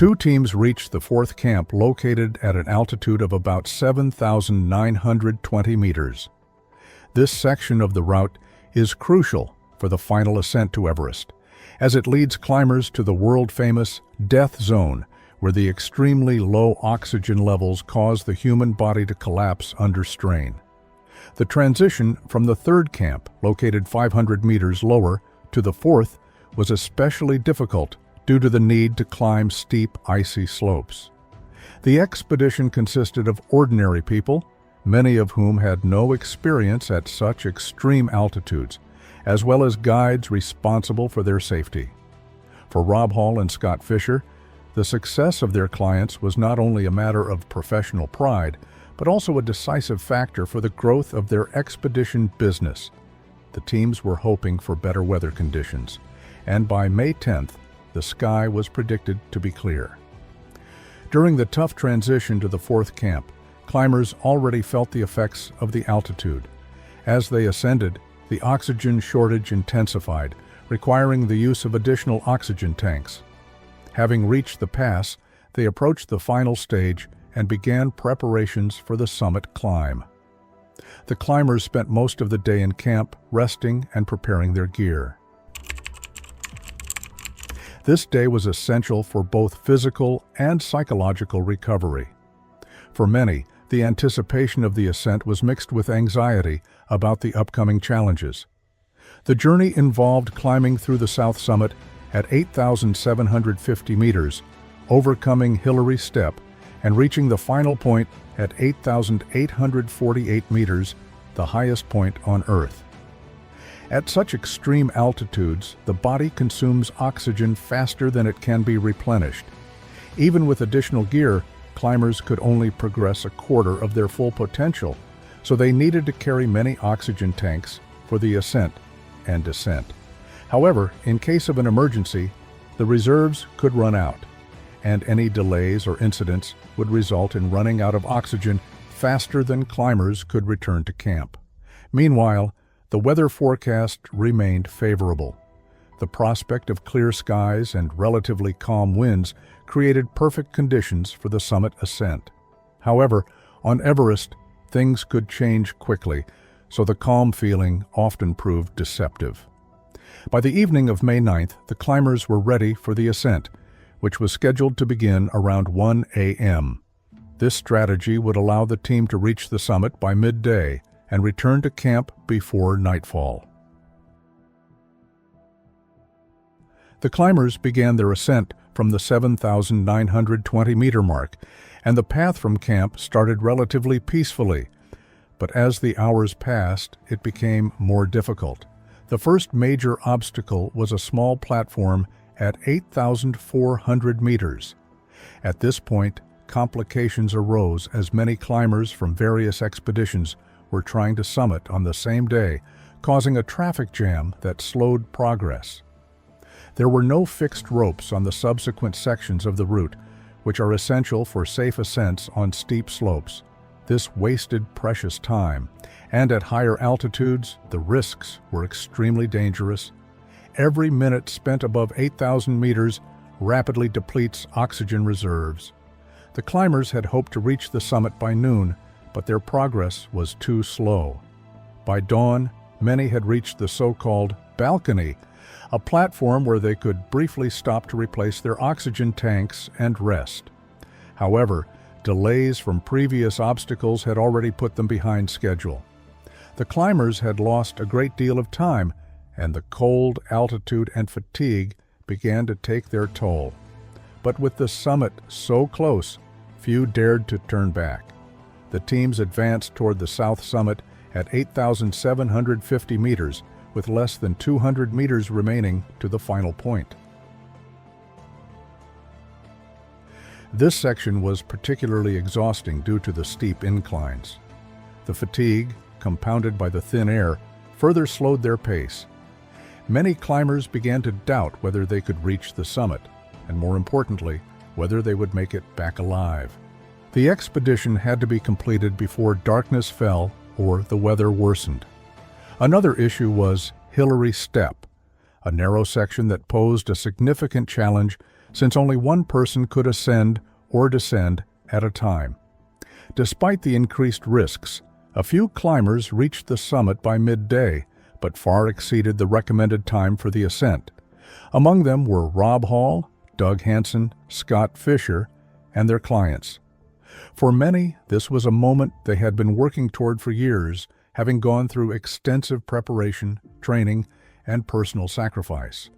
Two teams reached the fourth camp located at an altitude of about 7,920 meters. This section of the route is crucial for the final ascent to Everest, as it leads climbers to the world-famous death zone, where the extremely low oxygen levels cause the human body to collapse under strain. The transition from the third camp, located 500 meters lower, to the fourth was especially difficult due to the need to climb steep, icy slopes. The expedition consisted of ordinary people, many of whom had no experience at such extreme altitudes, as well as guides responsible for their safety. For Rob Hall and Scott Fisher, the success of their clients was not only a matter of professional pride, but also a decisive factor for the growth of their expedition business. The teams were hoping for better weather conditions, and by May 10th, the sky was predicted to be clear. During the tough transition to the fourth camp, climbers already felt the effects of the altitude. As they ascended, the oxygen shortage intensified, requiring the use of additional oxygen tanks. Having reached the pass, they approached the final stage and began preparations for the summit climb. The climbers spent most of the day in camp, resting and preparing their gear. This day was essential for both physical and psychological recovery. For many, the anticipation of the ascent was mixed with anxiety about the upcoming challenges. The journey involved climbing through the south summit at 8,750 meters, overcoming Hillary Step, and reaching the final point at 8,848 meters, the highest point on Earth. At such extreme altitudes, the body consumes oxygen faster than it can be replenished. Even with additional gear, climbers could only progress a quarter of their full potential, so they needed to carry many oxygen tanks for the ascent and descent. However, in case of an emergency, the reserves could run out, and any delays or incidents would result in running out of oxygen faster than climbers could return to camp. Meanwhile, the weather forecast remained favorable. The prospect of clear skies and relatively calm winds created perfect conditions for the summit ascent. However, on Everest, things could change quickly, so the calm feeling often proved deceptive. By the evening of May 9th, the climbers were ready for the ascent, which was scheduled to begin around 1 a.m. This strategy would allow the team to reach the summit by midday and return to camp before nightfall. The climbers began their ascent from the 7,920-meter mark, and the path from camp started relatively peacefully. But as the hours passed, it became more difficult. The first major obstacle was a small platform at 8,400 meters. At this point, complications arose as many climbers from various expeditions were trying to summit on the same day, causing a traffic jam that slowed progress. There were no fixed ropes on the subsequent sections of the route, which are essential for safe ascents on steep slopes. This wasted precious time, and at higher altitudes, the risks were extremely dangerous. Every minute spent above 8,000 meters rapidly depletes oxygen reserves. The climbers had hoped to reach the summit by noon, but their progress was too slow. By dawn, many had reached the so-called balcony, a platform where they could briefly stop to replace their oxygen tanks and rest. However, delays from previous obstacles had already put them behind schedule. The climbers had lost a great deal of time, and the cold, altitude, and fatigue began to take their toll. But with the summit so close, few dared to turn back. The teams advanced toward the south summit at 8,750 meters, with less than 200 meters remaining to the final point. This section was particularly exhausting due to the steep inclines. The fatigue, compounded by the thin air, further slowed their pace. Many climbers began to doubt whether they could reach the summit, and more importantly, whether they would make it back alive. The expedition had to be completed before darkness fell or the weather worsened. Another issue was Hillary Step, a narrow section that posed a significant challenge since only one person could ascend or descend at a time. Despite the increased risks, a few climbers reached the summit by midday, but far exceeded the recommended time for the ascent. Among them were Rob Hall, Doug Hansen, Scott Fisher, and their clients. For many, this was a moment they had been working toward for years, having gone through extensive preparation, training, and personal sacrifice.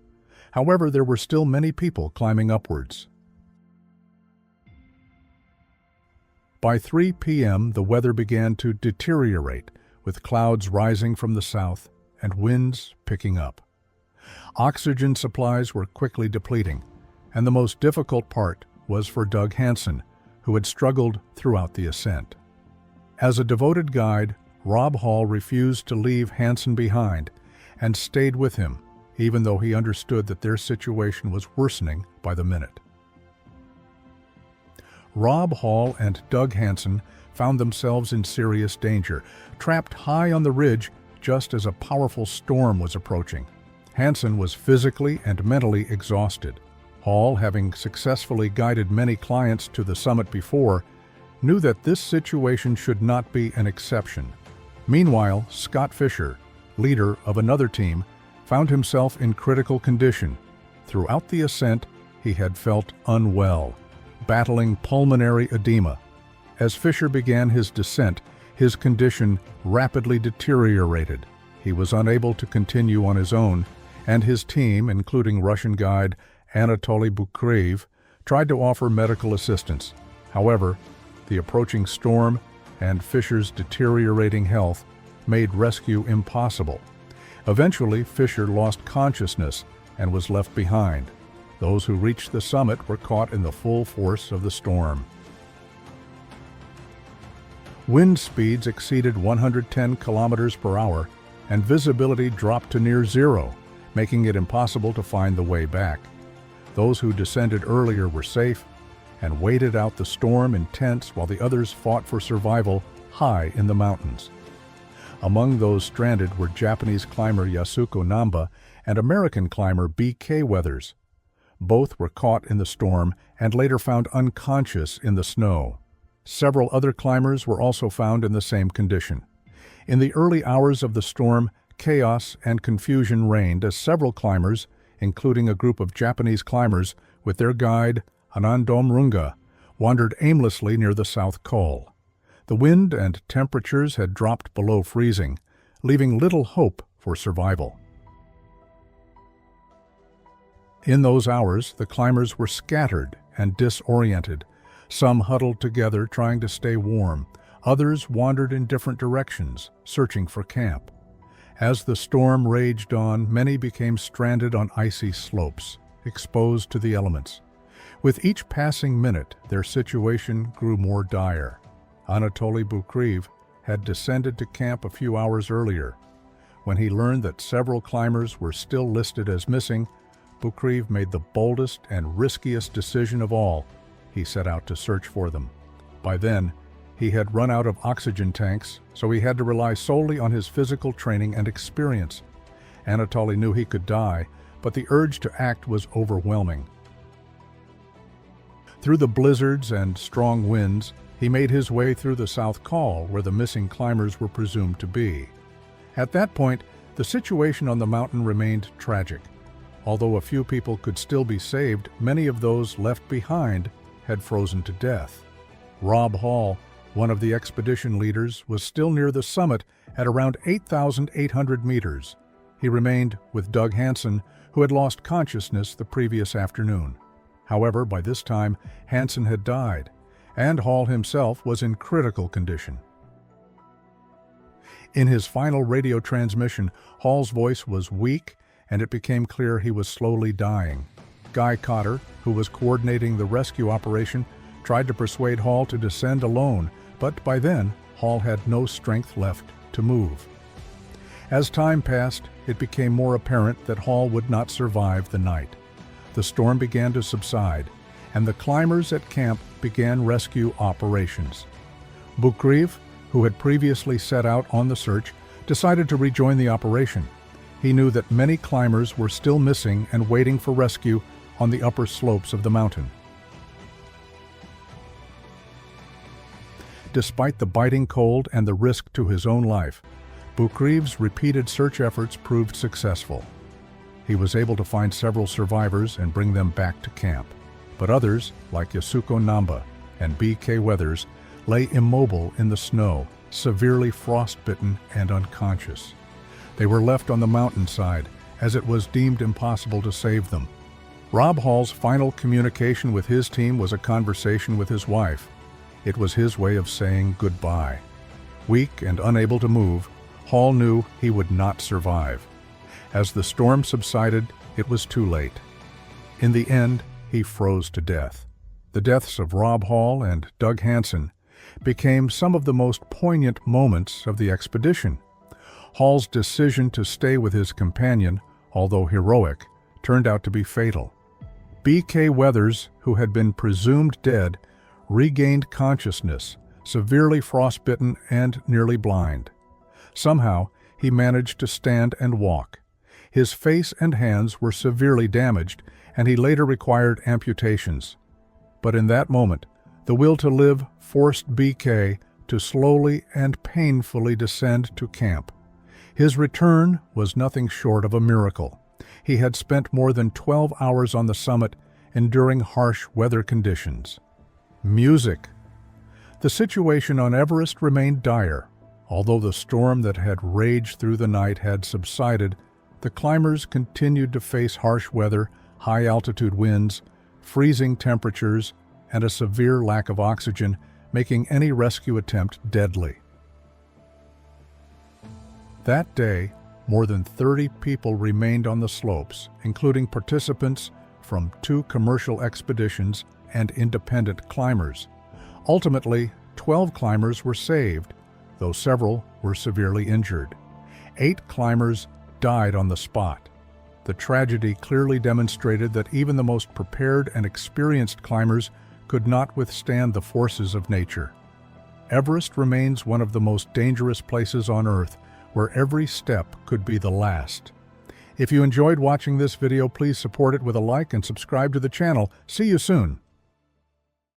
However, there were still many people climbing upwards. By 3 p.m., the weather began to deteriorate, with clouds rising from the south and winds picking up. Oxygen supplies were quickly depleting, and the most difficult part was for Doug Hansen, who had struggled throughout the ascent. As a devoted guide, Rob Hall refused to leave Hansen behind and stayed with him, even though he understood that their situation was worsening by the minute. Rob Hall and Doug Hansen found themselves in serious danger, trapped high on the ridge just as a powerful storm was approaching. Hansen was physically and mentally exhausted. Hall, having successfully guided many clients to the summit before, knew that this situation should not be an exception. Meanwhile, Scott Fisher, leader of another team, found himself in critical condition. Throughout the ascent, he had felt unwell, battling pulmonary edema. As Fisher began his descent, his condition rapidly deteriorated. He was unable to continue on his own, and his team, including Russian guide Anatoly Bukreev, tried to offer medical assistance. However, the approaching storm and Fisher's deteriorating health made rescue impossible. Eventually, Fisher lost consciousness and was left behind. Those who reached the summit were caught in the full force of the storm. Wind speeds exceeded 110 kilometers per hour, and visibility dropped to near zero, making it impossible to find the way back. Those who descended earlier were safe and waited out the storm in tents while the others fought for survival high in the mountains. Among those stranded were Japanese climber Yasuko Namba and American climber B.K. Weathers. Both were caught in the storm and later found unconscious in the snow. Several other climbers were also found in the same condition. In the early hours of the storm, chaos and confusion reigned as several climbers, including a group of Japanese climbers with their guide Anandom Runga, wandered aimlessly near the South Col. The wind and temperatures had dropped below freezing, leaving little hope for survival. In those hours, the climbers were scattered and disoriented. Some huddled together trying to stay warm. Others wandered in different directions, searching for camp. As the storm raged on, many became stranded on icy slopes, exposed to the elements. With each passing minute, their situation grew more dire. Anatoly Bukreev had descended to camp a few hours earlier. When he learned that several climbers were still listed as missing, Bukreev made the boldest and riskiest decision of all. He set out to search for them. By then, he had run out of oxygen tanks, so he had to rely solely on his physical training and experience. Anatoly knew he could die, but the urge to act was overwhelming. Through the blizzards and strong winds, he made his way through the South Col, where the missing climbers were presumed to be. At that point, the situation on the mountain remained tragic. Although a few people could still be saved, many of those left behind had frozen to death. Rob Hall, one of the expedition leaders, was still near the summit at around 8,800 meters. He remained with Doug Hansen, who had lost consciousness the previous afternoon. However, by this time, Hansen had died, and Hall himself was in critical condition. In his final radio transmission, Hall's voice was weak, and it became clear he was slowly dying. Guy Cotter, who was coordinating the rescue operation, tried to persuade Hall to descend alone, but by then, Hall had no strength left to move. As time passed, it became more apparent that Hall would not survive the night. The storm began to subside, and the climbers at camp began rescue operations. Bukreev, who had previously set out on the search, decided to rejoin the operation. he knew that many climbers were still missing and waiting for rescue on the upper slopes of the mountain. Despite the biting cold and the risk to his own life, Bukreev's repeated search efforts proved successful. He was able to find several survivors and bring them back to camp, but others, like Yasuko Namba and B.K. Weathers, lay immobile in the snow, severely frostbitten and unconscious. They were left on the mountainside, as it was deemed impossible to save them. Rob Hall's final communication with his team was a conversation with his wife. It was his way of saying goodbye. Weak and unable to move, Hall knew he would not survive. As the storm subsided, it was too late. In the end, he froze to death. The deaths of Rob Hall and Doug Hansen became some of the most poignant moments of the expedition. Hall's decision to stay with his companion, although heroic, turned out to be fatal. B.K. Weathers, who had been presumed dead, regained consciousness, severely frostbitten and nearly blind. Somehow, he managed to stand and walk. His face and hands were severely damaged, and he later required amputations. But in that moment, the will to live forced B.K. to slowly and painfully descend to camp. His return was nothing short of a miracle. He had spent more than 12 hours on the summit, enduring harsh weather conditions. Music. The situation on Everest remained dire. Although the storm that had raged through the night had subsided, the climbers continued to face harsh weather, high-altitude winds, freezing temperatures, and a severe lack of oxygen, making any rescue attempt deadly. That day, more than 30 people remained on the slopes, including participants from 2 commercial expeditions and independent climbers. Ultimately, 12 climbers were saved, though several were severely injured. 8 climbers died on the spot. The tragedy clearly demonstrated that even the most prepared and experienced climbers could not withstand the forces of nature. Everest remains one of the most dangerous places on Earth, where every step could be the last. If you enjoyed watching this video, please support it with a like and subscribe to the channel. See you soon.